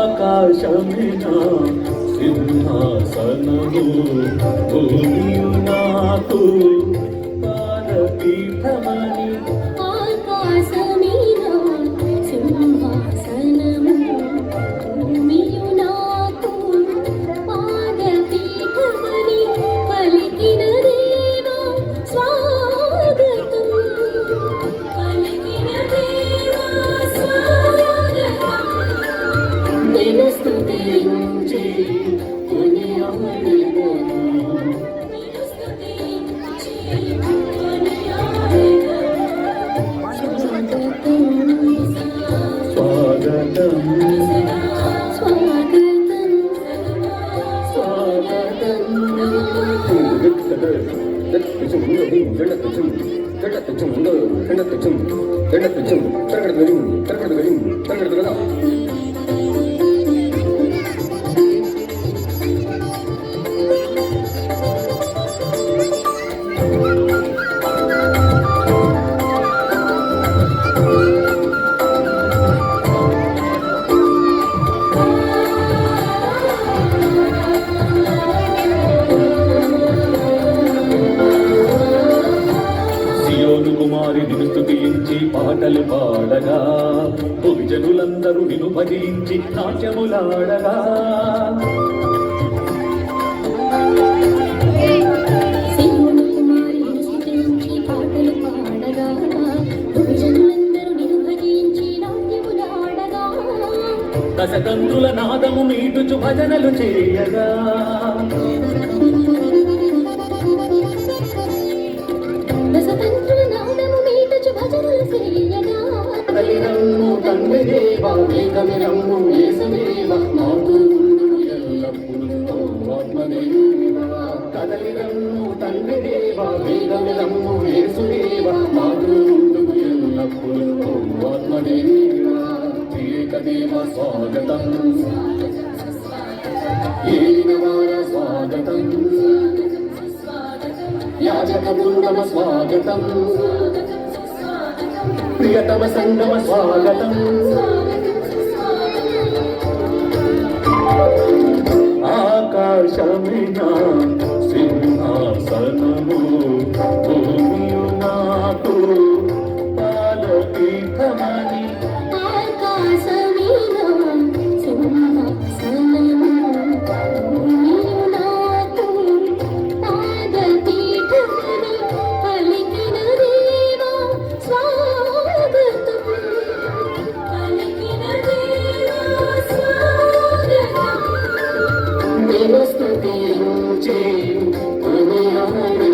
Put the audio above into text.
ఆకాశమినా సింహాసనము భూమియు నాకు పాదపీఠమని ఆకాశమినా సింహాసనము భూమియు నాకు పాదపీఠమని పలికిన దేవా స్వాగతం పలికిన దేవా స్వాగతం నిన్ను స్తుతించి కొనియాడెదను నిన్ను స్తుతించి స్వాగతం స్వాగతం స్వాగతం సియోను కుమారి నిన్ను స్తుతించి పాటలు పాడగా భుజనులందరూ నిన్ను భజించి నాట్యములాడగా సియోను కుమారిని స్తుతించి పాటలు పాడగా భుజనులందరూ నిన్ను భజించి నాట్యములాడగా దశతంత్రుల నాదము మీటుచు భజనలు చేయగా దశతంత్రుల నాదము మీటుచు భజనలు చేయగా కదలిరమ్ము తండ్రి దేవా వేగమిరమ్ము యేసుదేవా మాకు ఎల్లప్పుడూ ఆత్మదేవా కదలిరమ్ము తండ్రి దేవా వేగమిరమ్ము యేసుదేవా మాకు ఎల్లప్పుడూ ఆత్మదేవా ఏకదేవ స్వాగతం ఏలినవార స్వాగతం యాజక బృందమ స్వాగతం ప్రియతమ సంగమ స్వాగతం ఆకాశమినా సింహాసనము భూమియు నాకు పాదపీఠమని ఆకాశమినా సింహాసనము భూమియు నాకు పాదపీఠమని పలికిన దేవా స్వాగతం పలికిన దేవా స్వాగతం నిన్ను స్తుతించి కొనియాడెదను